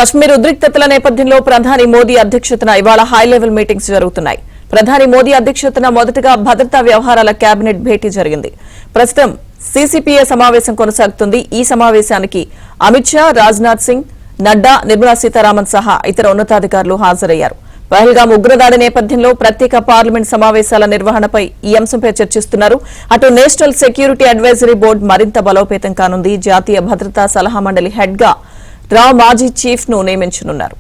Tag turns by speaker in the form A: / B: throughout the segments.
A: కశ్మీర్ ఉద్రిక్తతల నేపథ్యంలో ప్రధాని మోదీ అధ్యక్షతన ఇవాళ హై లెవెల్ మీటింగ్స్ జరుగుతున్నాయి. ప్రధాని మోదీ అధ్యక్షతన మొదటగా భద్రతా వ్యవహారాల కేబినెట్ భేటీ జరిగింది. ప్రస్తుతం సీసీపీఏ సమావేశం కొనసాగుతుంది. ఈ సమావేశానికి అమిత్ షా, రాజ్నాథ్ సింగ్, నడ్డా, నిర్మలా సీతారామన్ సహా ఇతర ఉన్నతాధికారులు హాజరయ్యారు. పహల్గామ్ ఉగ్రదాడి నేపథ్యంలో ప్రత్యేక పార్లమెంట్ సమావేశాల నిర్వహణపై ఈ అంశంపై చర్చిస్తున్నారు. అటు నేషనల్ సెక్యూరిటీ అడ్వైజరీ బోర్డు మరింత బలోపేతం కానుంది. జాతీయ భద్రతా సలహా మండలి హెడ్ గా రావ్ మాజీ చీఫ్ ను నియమించనున్నారు.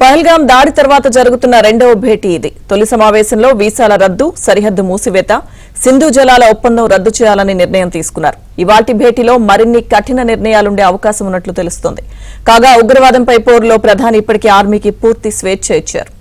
A: పహల్గామ్ దాడి తర్వాత జరుగుతున్న రెండవ భేటీ ఇది. తొలి సమావేశంలో వీసాల రద్దు, సరిహద్దు మూసివేత, సింధు జలాల ఒప్పందం రద్దు చేయాలని నిర్ణయం తీసుకున్నారు. ఇవాల్టి భేటీలో మరిన్ని కఠిన నిర్ణయాలుండే అవకాశం ఉన్నట్లు తెలుస్తోంది. కాగా ఉగ్రవాదంపై పోరులో ప్రధాని ఇప్పటికే ఆర్మీకి పూర్తి స్వేచ్ఛ ఇచ్చారు.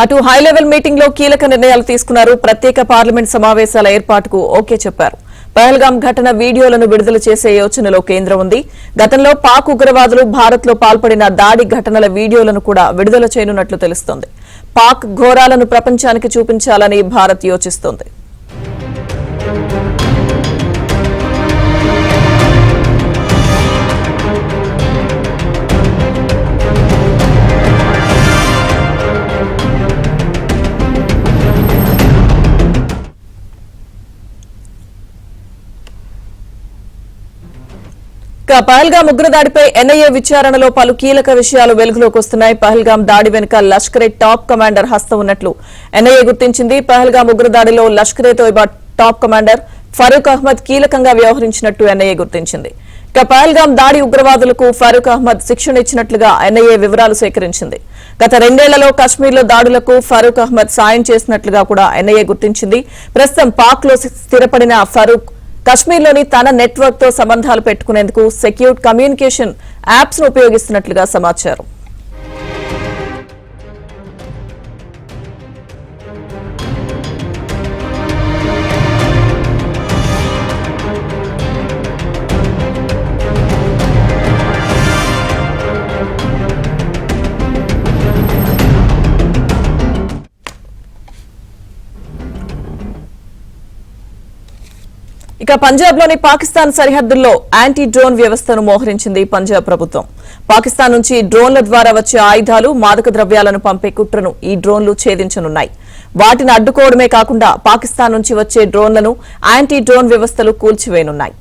A: అటు హై లెవెల్ మీటింగ్ లో కీలక నిర్ణయాలు తీసుకున్నారు. ప్రత్యేక పార్లమెంట్ సమావేశాల ఏర్పాటుకు ఓకే చెప్పారు. పహల్గామ్ ఘటన వీడియోలను విడుదల చేసే యోచనలో కేంద్రం ఉంది. గతంలో పాక్ ఉగ్రవాదులు భారత్ లో పాల్పడిన దాడి ఘటనల వీడియోలను కూడా విడుదల చేయనున్నట్లు తెలుస్తోంది. పాక్ ఘోరాలను ప్రపంచానికి చూపించాలని భారత్ యోచిస్తోంది. పహల్గామ్ ఉగ్రదాడిపై ఎన్ఐఏ విచారణలో పలు కీలక విషయాలు వెలుగులోకి వస్తున్నాయి. పహల్గామ్ దాడి వెనుక లష్కరే టాప్ కమాండర్ హస్తం ఉన్నట్లు ఎన్ఐఏ గుర్తించింది. పహల్గామ్ ఉగ్రదాడిలో లష్కరే తోయిబా టాప్ కమాండర్ ఫరూక్ అహ్మద్ కీలకంగా వ్యవహరించినట్టు ఎన్ఐఏ గుర్తించింది. పహల్గామ్ దాడి ఉగ్రవాదులకు ఫరూక్ అహ్మద్ శిక్షణ ఇచ్చినట్లుగా ఎన్ఐఏ వివరాలు సేకరించింది. గత 2 ఏళ్లలో కశ్మీర్లో దాడులకు ఫరూక్ అహ్మద్ సాయం చేసినట్లుగా కూడా ఎన్ఐఏ గుర్తించింది. ప్రస్తుతం పాక్ లో స్థిరపడిన ఫరూక్ కశ్మీర్లోని తన నెట్వర్క్ తో సంబంధాలు పెట్టుకునేందుకు సెక్యూర్ కమ్యూనికేషన్ యాప్స్ ను ఉపయోగిస్తున్నట్లుగా సమాచారం. పంజాబ్ లోని పాకిస్తాన్ సరిహద్దుల్లో యాంటీ డ్రోన్ వ్యవస్థను మోహరించింది పంజాబ్ ప్రభుత్వం. పాకిస్తాన్ నుంచి డ్రోన్ల ద్వారా వచ్చే ఆయుధాలు, మాదక ద్రవ్యాలను పంపే కుట్రను ఈ డ్రోన్లు ఛేదించనున్నాయి. వాటిని అడ్డుకోవడమే కాకుండా పాకిస్తాన్ నుంచి వచ్చే డ్రోన్లను యాంటీ డ్రోన్ వ్యవస్థలు కూల్చివేయనున్నాయి.